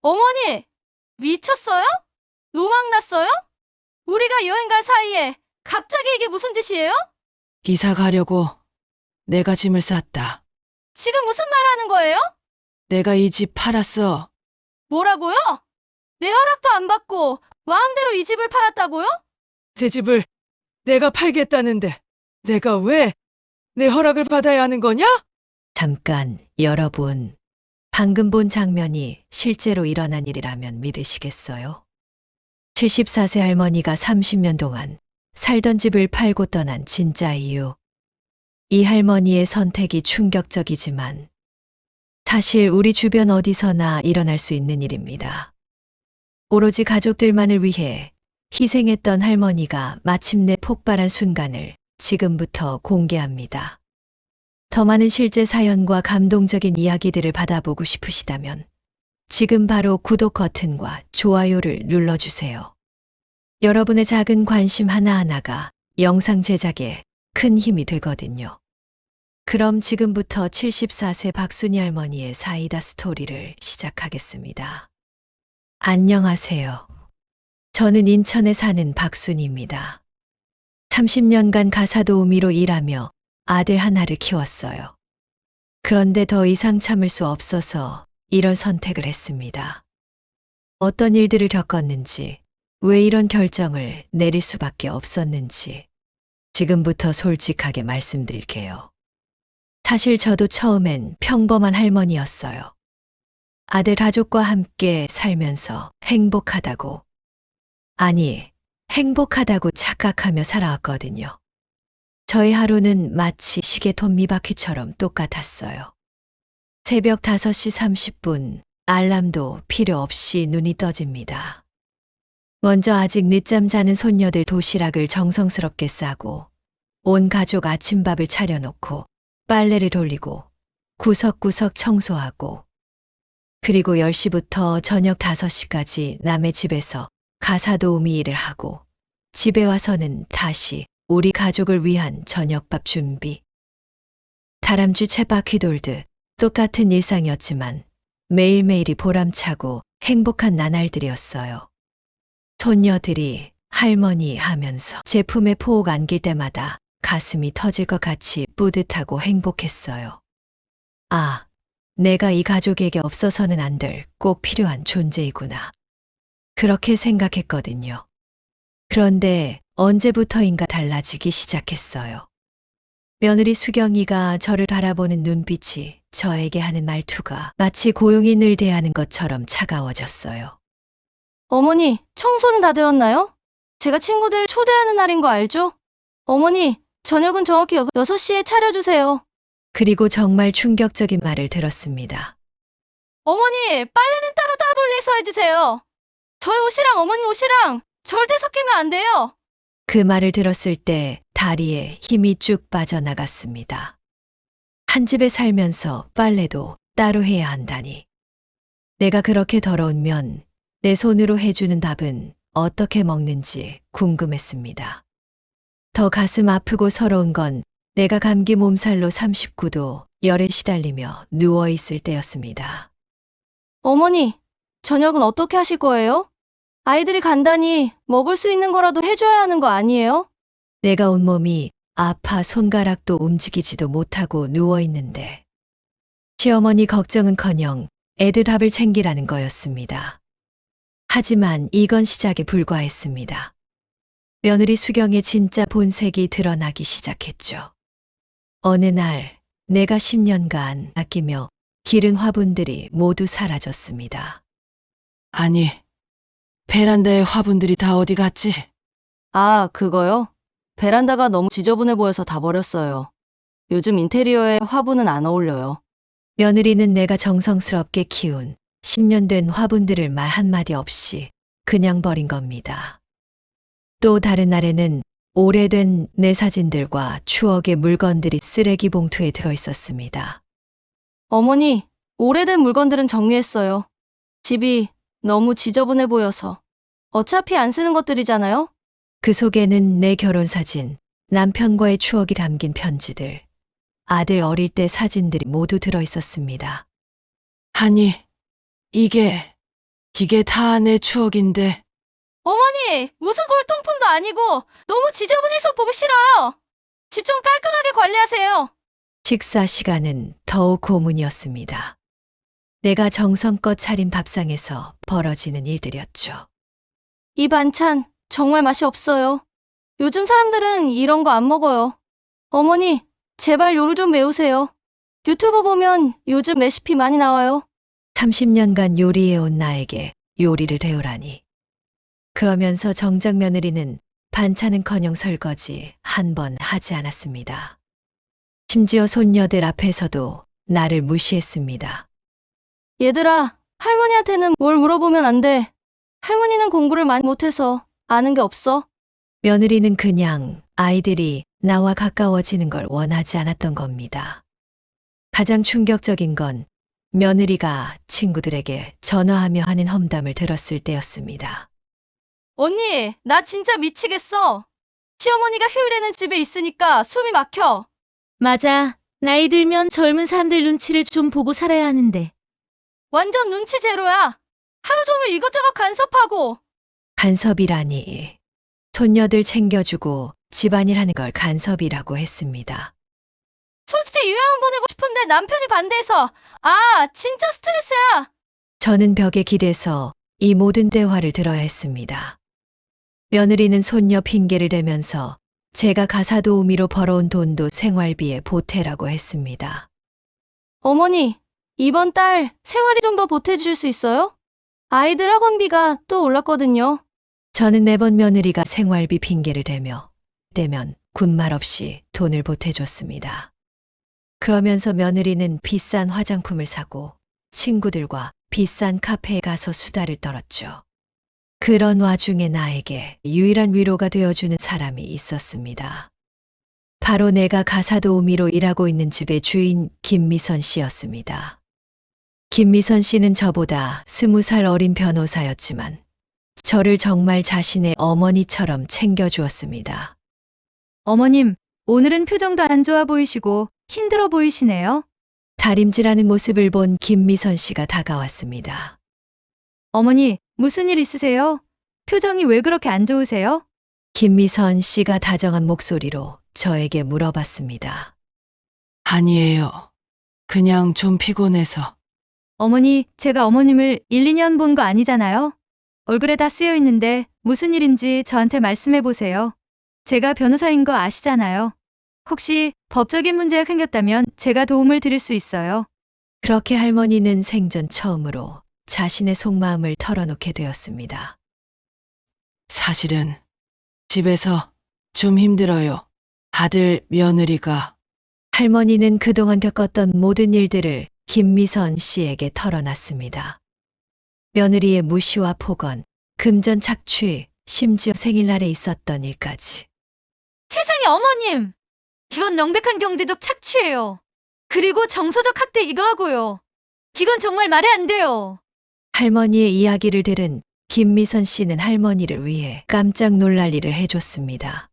어머니, 미쳤어요? 노망 났어요? 우리가 여행 갈 사이에 갑자기 이게 무슨 짓이에요? 이사 가려고 내가 짐을 쌌다. 지금 무슨 말 하는 거예요? 내가 이 집 팔았어. 뭐라고요? 내 허락도 안 받고 마음대로 이 집을 팔았다고요? 제 집을 내가 팔겠다는데 내가 왜 내 허락을 받아야 하는 거냐? 잠깐, 여러분. 방금 본 장면이 실제로 일어난 일이라면 믿으시겠어요? 74세 할머니가 30년 동안 살던 집을 팔고 떠난 진짜 이유. 이 할머니의 선택이 충격적이지만 사실 우리 주변 어디서나 일어날 수 있는 일입니다. 오로지 가족들만을 위해 희생했던 할머니가 마침내 폭발한 순간을 지금부터 공개합니다. 더 많은 실제 사연과 감동적인 이야기들을 받아보고 싶으시다면 지금 바로 구독 버튼과 좋아요를 눌러주세요. 여러분의 작은 관심 하나하나가 영상 제작에 큰 힘이 되거든요. 그럼 지금부터 74세 박순희 할머니의 사이다 스토리를 시작하겠습니다. 안녕하세요. 저는 인천에 사는 박순희입니다. 30년간 가사도우미로 일하며 아들 하나를 키웠어요. 그런데 더 이상 참을 수 없어서 이런 선택을 했습니다. 어떤 일들을 겪었는지, 왜 이런 결정을 내릴 수밖에 없었는지 지금부터 솔직하게 말씀드릴게요. 사실 저도 처음엔 평범한 할머니였어요. 아들 가족과 함께 살면서 행복하다고 착각하며 살아왔거든요. 저희 하루는 마치 시계 톱니바퀴처럼 똑같았어요. 새벽 5시 30분, 알람도 필요 없이 눈이 떠집니다. 먼저 아직 늦잠 자는 손녀들 도시락을 정성스럽게 싸고, 온 가족 아침밥을 차려놓고, 빨래를 돌리고, 구석구석 청소하고, 그리고 10시부터 저녁 5시까지 남의 집에서 가사도우미 일을 하고, 집에 와서는 다시 우리 가족을 위한 저녁밥 준비. 다람쥐 쳇바퀴 돌듯 똑같은 일상이었지만 매일매일이 보람차고 행복한 나날들이었어요. 손녀들이 할머니 하면서 제품에 포옥 안길 때마다 가슴이 터질 것 같이 뿌듯하고 행복했어요. 아, 내가 이 가족에게 없어서는 안 될 꼭 필요한 존재이구나. 그렇게 생각했거든요. 그런데 언제부터인가 달라지기 시작했어요. 며느리 수경이가 저를 바라보는 눈빛이, 저에게 하는 말투가 마치 고용인을 대하는 것처럼 차가워졌어요. 어머니, 청소는 다 되었나요? 제가 친구들 초대하는 날인 거 알죠? 어머니, 저녁은 정확히 6시에 차려주세요. 그리고 정말 충격적인 말을 들었습니다. 어머니, 빨래는 따로 분리해서 해주세요. 저희 옷이랑 어머니 옷이랑 절대 섞이면 안 돼요. 그 말을 들었을 때 다리에 힘이 쭉 빠져나갔습니다. 한 집에 살면서 빨래도 따로 해야 한다니. 내가 그렇게 더러우면 내 손으로 해주는 밥은 어떻게 먹는지 궁금했습니다. 더 가슴 아프고 서러운 건 내가 감기 몸살로 39도 열에 시달리며 누워있을 때였습니다. 어머니, 저녁은 어떻게 하실 거예요? 아이들이 간단히 먹을 수 있는 거라도 해줘야 하는 거 아니에요? 내가 온몸이 아파 손가락도 움직이지도 못하고 누워있는데 시어머니 걱정은커녕 애들 밥을 챙기라는 거였습니다. 하지만 이건 시작에 불과했습니다. 며느리 수경의 진짜 본색이 드러나기 시작했죠. 어느 날 내가 10년간 아끼며 기른 화분들이 모두 사라졌습니다. 아니, 베란다의 화분들이 다 어디 갔지? 아, 그거요? 베란다가 너무 지저분해 보여서 다 버렸어요. 요즘 인테리어에 화분은 안 어울려요. 며느리는 내가 정성스럽게 키운 10년 된 화분들을 말 한마디 없이 그냥 버린 겁니다. 또 다른 날에는 오래된 내 사진들과 추억의 물건들이 쓰레기 봉투에 들어 있었습니다. 어머니, 오래된 물건들은 정리했어요. 집이 너무 지저분해 보여서. 어차피 안 쓰는 것들이잖아요? 그 속에는 내 결혼사진, 남편과의 추억이 담긴 편지들, 아들 어릴 때 사진들이 모두 들어 있었습니다. 아니, 이게 이게 다 내 추억인데. 어머니, 무슨 골동품도 아니고 너무 지저분해서 보기 싫어요. 집 좀 깔끔하게 관리하세요. 식사 시간은 더욱 고문이었습니다. 내가 정성껏 차린 밥상에서 벌어지는 일들이었죠. 이 반찬 정말 맛이 없어요. 요즘 사람들은 이런 거 안 먹어요. 어머니, 제발 요리 좀 배우세요. 유튜브 보면 요즘 레시피 많이 나와요. 30년간 요리해온 나에게 요리를 배우라니. 그러면서 정작 며느리는 반찬은커녕 설거지 한 번 하지 않았습니다. 심지어 손녀들 앞에서도 나를 무시했습니다. 얘들아, 할머니한테는 뭘 물어보면 안 돼. 할머니는 공부를 많이 못해서 아는 게 없어. 며느리는 그냥 아이들이 나와 가까워지는 걸 원하지 않았던 겁니다. 가장 충격적인 건 며느리가 친구들에게 전화하며 하는 험담을 들었을 때였습니다. 언니, 나 진짜 미치겠어. 시어머니가 휴일에는 집에 있으니까 숨이 막혀. 맞아. 나이 들면 젊은 사람들 눈치를 좀 보고 살아야 하는데. 완전 눈치 제로야. 하루 종일 이것저것 간섭하고. 간섭이라니. 손녀들 챙겨주고 집안일 하는 걸 간섭이라고 했습니다. 솔직히 요양원 보내고 싶은데 남편이 반대해서 진짜 스트레스야. 저는 벽에 기대서 이 모든 대화를 들어야 했습니다. 며느리는 손녀 핑계를 대면서 제가 가사 도우미로 벌어온 돈도 생활비에 보태라고 했습니다. 어머니, 이번 달 생활비 좀 더 보태주실 수 있어요? 아이들 학원비가 또 올랐거든요. 저는 매번 며느리가 생활비 핑계를 대며 떼면 군말 없이 돈을 보태줬습니다. 그러면서 며느리는 비싼 화장품을 사고 친구들과 비싼 카페에 가서 수다를 떨었죠. 그런 와중에 나에게 유일한 위로가 되어주는 사람이 있었습니다. 바로 내가 가사 도우미로 일하고 있는 집의 주인 김미선 씨였습니다. 김미선 씨는 저보다 20살 어린 변호사였지만 저를 정말 자신의 어머니처럼 챙겨주었습니다. 어머님, 오늘은 표정도 안 좋아 보이시고 힘들어 보이시네요. 다림질하는 모습을 본 김미선 씨가 다가왔습니다. 어머니, 무슨 일 있으세요? 표정이 왜 그렇게 안 좋으세요? 김미선 씨가 다정한 목소리로 저에게 물어봤습니다. 아니에요. 그냥 좀 피곤해서. 어머니, 제가 어머님을 1, 2년 본 거 아니잖아요. 얼굴에 다 쓰여 있는데 무슨 일인지 저한테 말씀해 보세요. 제가 변호사인 거 아시잖아요. 혹시 법적인 문제가 생겼다면 제가 도움을 드릴 수 있어요. 그렇게 할머니는 생전 처음으로 자신의 속마음을 털어놓게 되었습니다. 사실은 집에서 좀 힘들어요. 아들 며느리가. 할머니는 그동안 겪었던 모든 일들을 김미선 씨에게 털어놨습니다. 며느리의 무시와 폭언, 금전 착취, 심지어 생일날에 있었던 일까지. 세상에 어머님! 이건 명백한 경제적 착취예요. 그리고 정서적 학대이기도 하고요. 이건 정말 말이 안 돼요. 할머니의 이야기를 들은 김미선 씨는 할머니를 위해 깜짝 놀랄 일을 해줬습니다.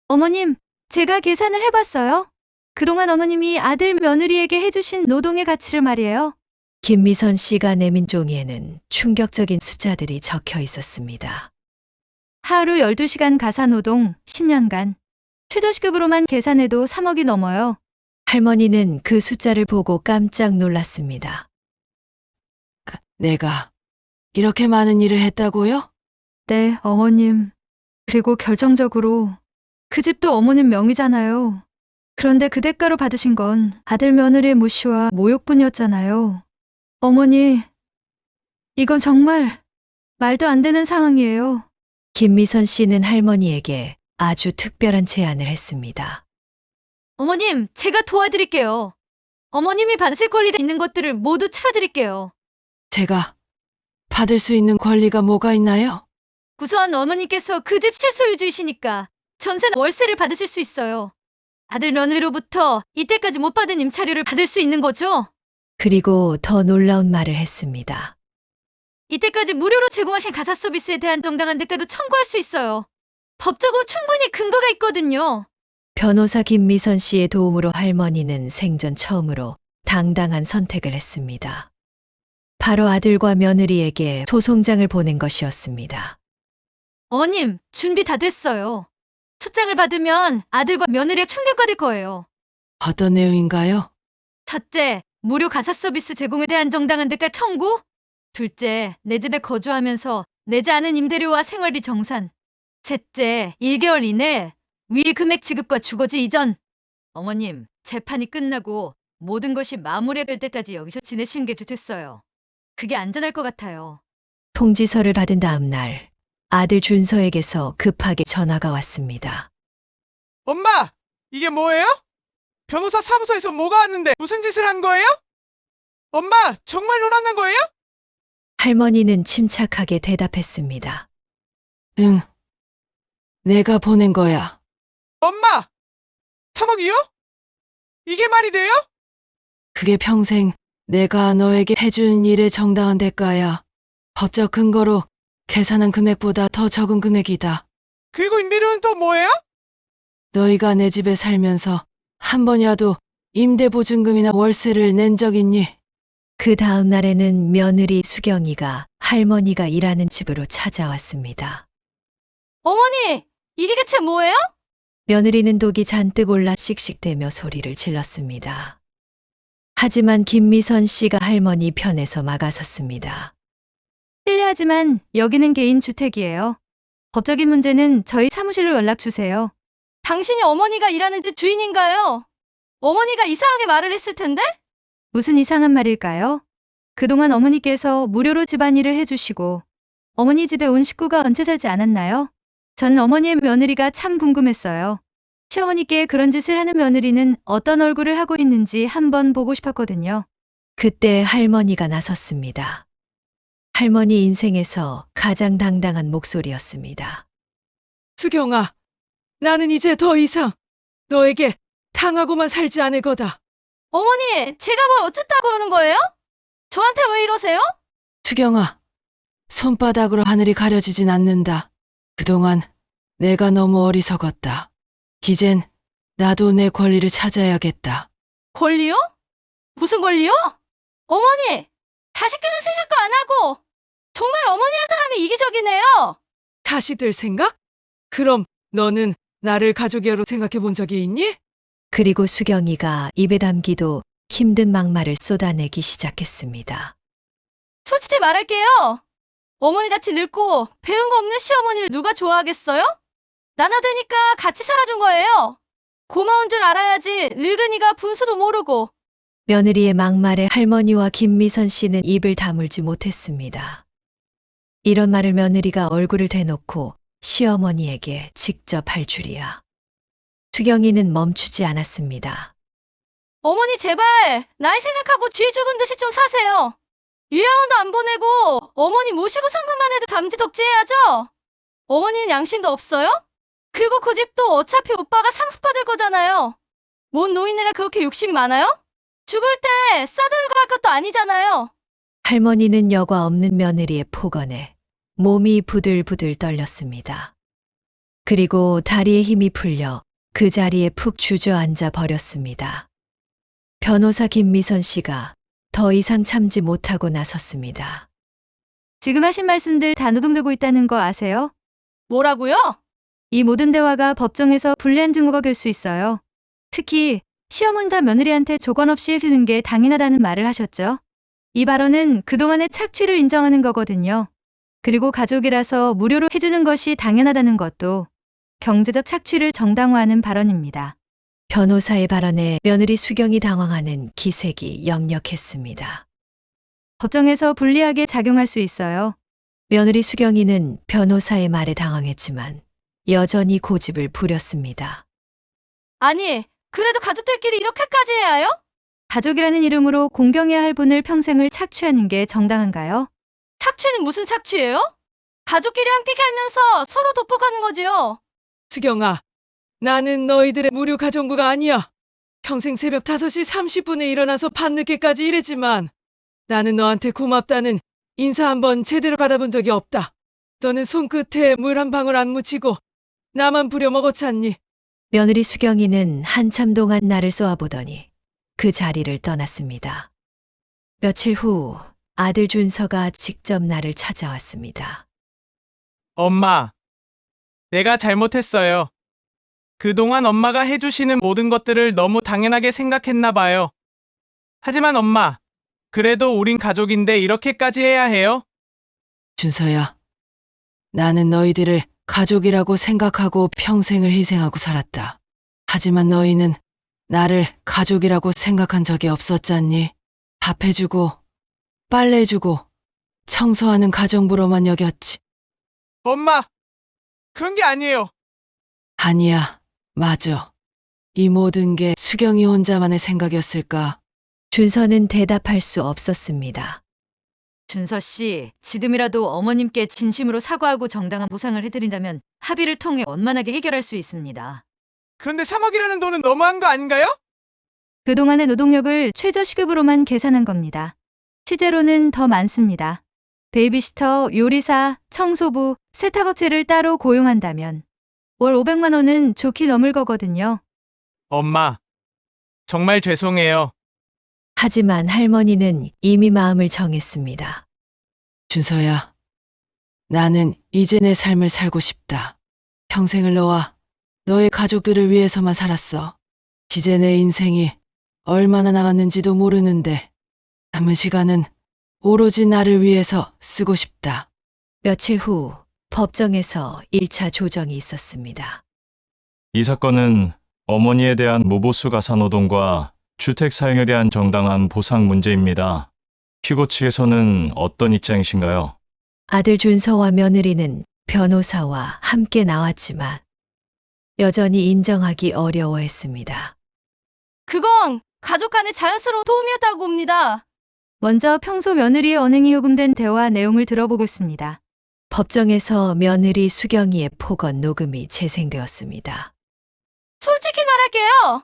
어머님, 제가 계산을 해봤어요. 그동안 어머님이 아들 며느리에게 해주신 노동의 가치를 말이에요. 김미선 씨가 내민 종이에는 충격적인 숫자들이 적혀 있었습니다. 하루 12시간 가사노동 10년간. 최저시급으로만 계산해도 3억이 넘어요. 할머니는 그 숫자를 보고 깜짝 놀랐습니다. 내가 이렇게 많은 일을 했다고요? 네, 어머님. 그리고 결정적으로 그 집도 어머님 명의잖아요. 그런데 그 대가로 받으신 건 아들 며느리의 무시와 모욕뿐이었잖아요. 어머니, 이건 정말 말도 안 되는 상황이에요. 김미선 씨는 할머니에게 아주 특별한 제안을 했습니다. 어머님, 제가 도와드릴게요. 어머님이 받으실 권리가 있는 것들을 모두 차려드릴게요. 제가 받을 수 있는 권리가 뭐가 있나요? 우선 어머니께서 그 집 실소유주이시니까 전세나 월세를 받으실 수 있어요. 아들 며느리로부터 이때까지 못 받은 임차료를 받을 수 있는 거죠? 그리고 더 놀라운 말을 했습니다. 이때까지 무료로 제공하신 가사 서비스에 대한 정당한 대가도 청구할 수 있어요. 법적으로 충분히 근거가 있거든요. 변호사 김미선 씨의 도움으로 할머니는 생전 처음으로 당당한 선택을 했습니다. 바로 아들과 며느리에게 소송장을 보낸 것이었습니다. 어머님, 준비 다 됐어요. xuất 장을 받으면 아들과 며느리가 충격받을 거예요. 어떤 내용인가요? 첫째, 무료 가사 서비스 제공에 대한 정당한 대가 청구. 둘째, 내 집에 거주하면서 내지 않은 임대료와 생활비 정산. 셋째, 1개월 이내 위의 금액 지급과 주거지 이전. 어머님, 재판이 끝나고 모든 것이 마무리될 때까지 여기서 지내시는 게 좋겠어요. 그게 안전할 것 같아요. 통지서를 받은 다음 날 아들 준서에게서 급하게 전화가 왔습니다. 엄마! 이게 뭐예요? 변호사 사무소에서 뭐가 왔는데 무슨 짓을 한 거예요? 엄마! 정말 논한 거예요? 할머니는 침착하게 대답했습니다. 응. 내가 보낸 거야. 엄마! 3억이요? 이게 말이 돼요? 그게 평생 내가 너에게 해준 일의 정당한 대가야. 법적 근거로 계산한 금액보다 더 적은 금액이다. 그리고 임대료는 또 뭐예요? 너희가 내 집에 살면서 한 번이라도 임대보증금이나 월세를 낸 적 있니? 그 다음 날에는 며느리 수경이가 할머니가 일하는 집으로 찾아왔습니다. 어머니, 이게 대체 뭐예요? 며느리는 독이 잔뜩 올라 씩씩대며 소리를 질렀습니다. 하지만 김미선 씨가 할머니 편에서 막아섰습니다. 실례하지만 여기는 개인 주택이에요. 법적인 문제는 저희 사무실로 연락 주세요. 당신이 어머니가 일하는 집 주인인가요? 어머니가 이상하게 말을 했을 텐데? 무슨 이상한 말일까요? 그동안 어머니께서 무료로 집안일을 해주시고 어머니 집에 온 식구가 언제 살지 않았나요? 전 어머니의 며느리가 참 궁금했어요. 시어머니께 그런 짓을 하는 며느리는 어떤 얼굴을 하고 있는지 한번 보고 싶었거든요. 그때 할머니가 나섰습니다. 할머니 인생에서 가장 당당한 목소리였습니다. 수경아, 나는 이제 더 이상 너에게 당하고만 살지 않을 거다. 어머니, 제가 뭘 어쨌다고 하는 거예요? 저한테 왜 이러세요? 수경아, 손바닥으로 하늘이 가려지진 않는다. 그동안 내가 너무 어리석었다. 이젠 나도 내 권리를 찾아야겠다. 권리요? 무슨 권리요? 어머니, 자식들은 생각도 안 하고 정말 어머니란 사람이 이기적이네요. 자식들 생각? 그럼 너는 나를 가족이라고 생각해 본 적이 있니? 그리고 수경이가 입에 담기도 힘든 막말을 쏟아내기 시작했습니다. 솔직히 말할게요. 어머니같이 늙고 배운 거 없는 시어머니를 누가 좋아하겠어요? 나나되니까 같이 살아준 거예요. 고마운 줄 알아야지 늙은이가 분수도 모르고. 며느리의 막말에 할머니와 김미선 씨는 입을 다물지 못했습니다. 이런 말을 며느리가 얼굴을 대놓고 시어머니에게 직접 할 줄이야. 수경이는 멈추지 않았습니다. 어머니 제발 나이 생각하고 쥐 죽은 듯이 좀 사세요. 요양원도 안 보내고 어머니 모시고 산 것만 해도 감지덕지해야죠. 어머니는 양심도 없어요? 그리고 그 집도 어차피 오빠가 상습받을 거잖아요. 뭔 노인네가 그렇게 욕심이 많아요? 죽을 때 싸들고 갈 것도 아니잖아요. 할머니는 여과 없는 며느리의 폭언에 몸이 부들부들 떨렸습니다. 그리고 다리에 힘이 풀려 그 자리에 푹 주저앉아 버렸습니다. 변호사 김미선 씨가 더 이상 참지 못하고 나섰습니다. 지금 하신 말씀들 다 녹음되고 있다는 거 아세요? 뭐라고요? 이 모든 대화가 법정에서 불리한 증거가 될 수 있어요. 특히 시어머니가 며느리한테 조건 없이 해주는 게 당연하다는 말을 하셨죠. 이 발언은 그동안의 착취를 인정하는 거거든요. 그리고 가족이라서 무료로 해주는 것이 당연하다는 것도 경제적 착취를 정당화하는 발언입니다. 변호사의 발언에 며느리 수경이 당황하는 기색이 역력했습니다. 법정에서 불리하게 작용할 수 있어요. 며느리 수경이는 변호사의 말에 당황했지만 여전히 고집을 부렸습니다. 아니, 그래도 가족들끼리 이렇게까지 해야 해요? 가족이라는 이름으로 공경해야 할 분을 평생을 착취하는 게 정당한가요? 착취는 무슨 착취예요? 가족끼리 함께 살면서 서로 돋보가는 거지요. 수경아, 나는 너희들의 무료 가정부가 아니야. 평생 새벽 5시 30분에 일어나서 밤늦게까지 일했지만 나는 너한테 고맙다는 인사 한번 제대로 받아본 적이 없다. 너는 손끝에 물 한 방울 안 묻히고 나만 부려먹었잖니. 며느리 수경이는 한참 동안 나를 쏘아보더니 그 자리를 떠났습니다. 며칠 후 아들 준서가 직접 나를 찾아왔습니다. 엄마, 내가 잘못했어요. 그동안 엄마가 해주시는 모든 것들을 너무 당연하게 생각했나 봐요. 하지만 엄마, 그래도 우린 가족인데 이렇게까지 해야 해요? 준서야, 나는 너희들을 가족이라고 생각하고 평생을 희생하고 살았다. 하지만 너희는 나를 가족이라고 생각한 적이 없었잖니? 밥해주고, 빨래해주고, 청소하는 가정부로만 여겼지. 엄마, 그런 게 아니에요. 아니야, 맞아. 이 모든 게 수경이 혼자만의 생각이었을까? 준서는 대답할 수 없었습니다. 준서 씨, 지금이라도 어머님께 진심으로 사과하고 정당한 보상을 해드린다면 합의를 통해 원만하게 해결할 수 있습니다. 그런데 3억이라는 돈은 너무한 거 아닌가요? 그동안의 노동력을 최저시급으로만 계산한 겁니다. 실제로는 더 많습니다. 베이비시터, 요리사, 청소부, 세탁업체를 따로 고용한다면 월 500만 원은 좋게 넘을 거거든요. 엄마, 정말 죄송해요. 하지만 할머니는 이미 마음을 정했습니다. 준서야, 나는 이제 내 삶을 살고 싶다. 평생을 너와 너의 가족들을 위해서만 살았어. 이제 내 인생이 얼마나 남았는지도 모르는데 남은 시간은 오로지 나를 위해서 쓰고 싶다. 며칠 후 법정에서 1차 조정이 있었습니다. 이 사건은 어머니에 대한 무보수 가사노동과 주택 사용에 대한 정당한 보상 문제입니다. 피고 측에서는 어떤 입장이신가요? 아들 준서와 며느리는 변호사와 함께 나왔지만 여전히 인정하기 어려워했습니다. 그건 가족 간의 자연스러운 도움이었다고 봅니다. 먼저 평소 며느리의 언행이 요금된 대화 내용을 들어보겠습니다. 법정에서 며느리 수경이의 폭언 녹음이 재생되었습니다. 솔직히 말할게요.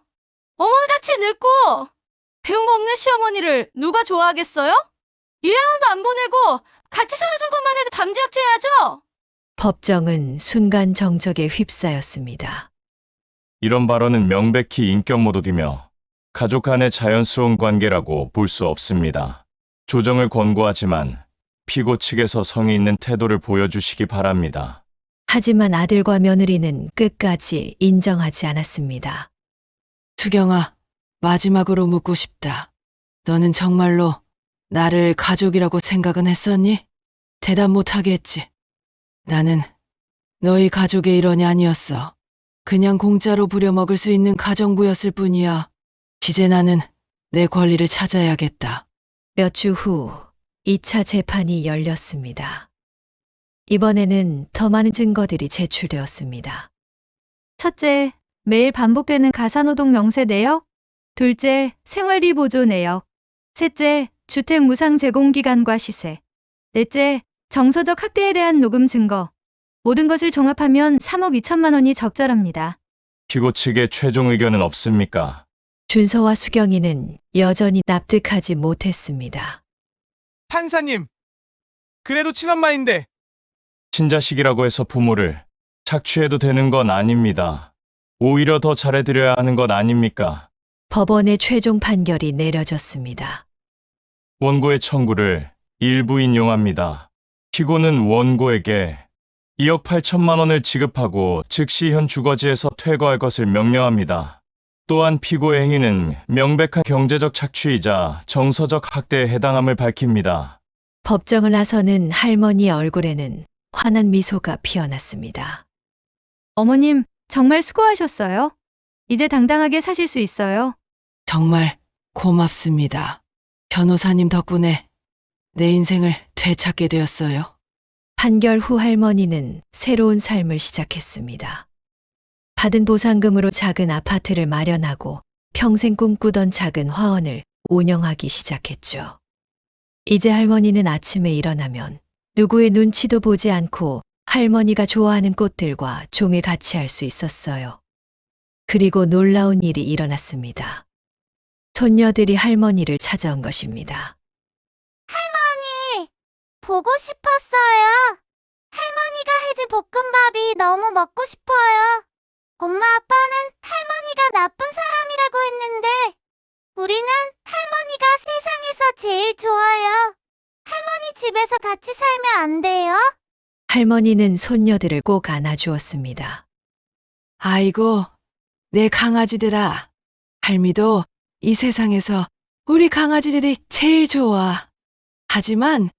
어머니같이 늙고 배운 거 없는 시어머니를 누가 좋아하겠어요? 1년도 안 보내고 같이 살아준 것만 해도 담지약제해야죠. 법정은 순간 정적에 휩싸였습니다. 이런 발언은 명백히 인격모독이며 가족 간의 자연스러운 관계라고 볼 수 없습니다. 조정을 권고하지만 피고 측에서 성의 있는 태도를 보여주시기 바랍니다. 하지만 아들과 며느리는 끝까지 인정하지 않았습니다. 수경아, 마지막으로 묻고 싶다. 너는 정말로 나를 가족이라고 생각은 했었니? 대답 못하겠지. 나는 너희 가족의 일원이 아니었어. 그냥 공짜로 부려먹을 수 있는 가정부였을 뿐이야. 이제 나는 내 권리를 찾아야겠다. 몇 주 후 2차 재판이 열렸습니다. 이번에는 더 많은 증거들이 제출되었습니다. 첫째, 매일 반복되는 가사노동 명세 내역. 둘째, 생활비 보조 내역. 셋째, 주택 무상 제공 기간과 시세. 넷째, 정서적 학대에 대한 녹음 증거. 모든 것을 종합하면 3억 2천만 원이 적절합니다. 피고 측의 최종 의견은 없습니까? 준서와 수경이는 여전히 납득하지 못했습니다. 판사님, 그래도 친엄마인데 친자식이라고 해서 부모를 착취해도 되는 건 아닙니다. 오히려 더 잘해드려야 하는 것 아닙니까? 법원의 최종 판결이 내려졌습니다. 원고의 청구를 일부 인용합니다. 피고는 원고에게 2억 8천만 원을 지급하고 즉시 현 주거지에서 퇴거할 것을 명령합니다. 또한 피고의 행위는 명백한 경제적 착취이자 정서적 학대에 해당함을 밝힙니다. 법정을 나서는 할머니의 얼굴에는 환한 미소가 피어났습니다. 어머님, 정말 수고하셨어요. 이제 당당하게 사실 수 있어요. 정말 고맙습니다. 변호사님 덕분에 내 인생을 되찾게 되었어요. 판결 후 할머니는 새로운 삶을 시작했습니다. 받은 보상금으로 작은 아파트를 마련하고 평생 꿈꾸던 작은 화원을 운영하기 시작했죠. 이제 할머니는 아침에 일어나면 누구의 눈치도 보지 않고 할머니가 좋아하는 꽃들과 종일 같이 할 수 있었어요. 그리고 놀라운 일이 일어났습니다. 손녀들이 할머니를 찾아온 것입니다. 보고 싶었어요. 할머니가 해준 볶음밥이 너무 먹고 싶어요. 엄마 아빠는 할머니가 나쁜 사람이라고 했는데 우리는 할머니가 세상에서 제일 좋아요. 할머니 집에서 같이 살면 안 돼요? 할머니는 손녀들을 꼭 안아주었습니다. 아이고, 내 강아지들아. 할미도 이 세상에서 우리 강아지들이 제일 좋아. 하지만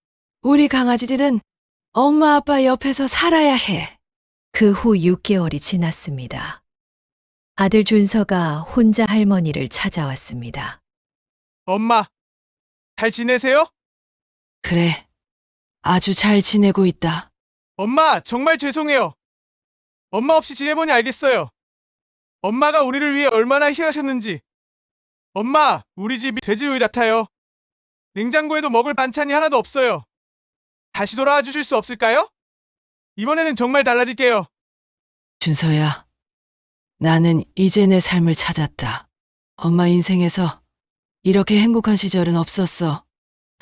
우리 강아지들은 엄마 아빠 옆에서 살아야 해. 그 후 6개월이 지났습니다. 아들 준서가 혼자 할머니를 찾아왔습니다. 엄마, 잘 지내세요? 그래, 아주 잘 지내고 있다. 엄마, 정말 죄송해요. 엄마 없이 지내보니 알겠어요. 엄마가 우리를 위해 얼마나 희하셨는지. 엄마, 우리 집이 돼지우유 같아요. 냉장고에도 먹을 반찬이 하나도 없어요. 다시 돌아와 주실 수 없을까요? 이번에는 정말 달라질게요. 준서야, 나는 이제 내 삶을 찾았다. 엄마 인생에서 이렇게 행복한 시절은 없었어.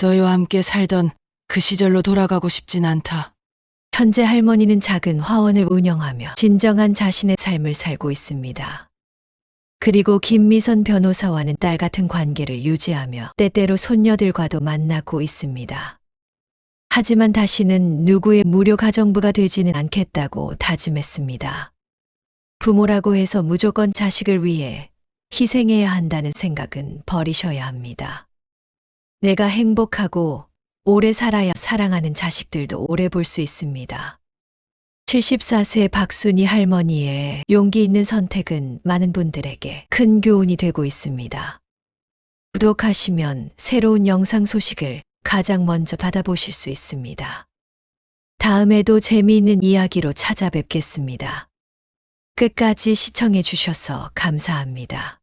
너희와 함께 살던 그 시절로 돌아가고 싶진 않다. 현재 할머니는 작은 화원을 운영하며 진정한 자신의 삶을 살고 있습니다. 그리고 김미선 변호사와는 딸 같은 관계를 유지하며 때때로 손녀들과도 만나고 있습니다. 하지만 다시는 누구의 무료 가정부가 되지는 않겠다고 다짐했습니다. 부모라고 해서 무조건 자식을 위해 희생해야 한다는 생각은 버리셔야 합니다. 내가 행복하고 오래 살아야 사랑하는 자식들도 오래 볼 수 있습니다. 74세 박순희 할머니의 용기 있는 선택은 많은 분들에게 큰 교훈이 되고 있습니다. 구독하시면 새로운 영상 소식을 가장 먼저 받아보실 수 있습니다. 다음에도 재미있는 이야기로 찾아뵙겠습니다. 끝까지 시청해 주셔서 감사합니다.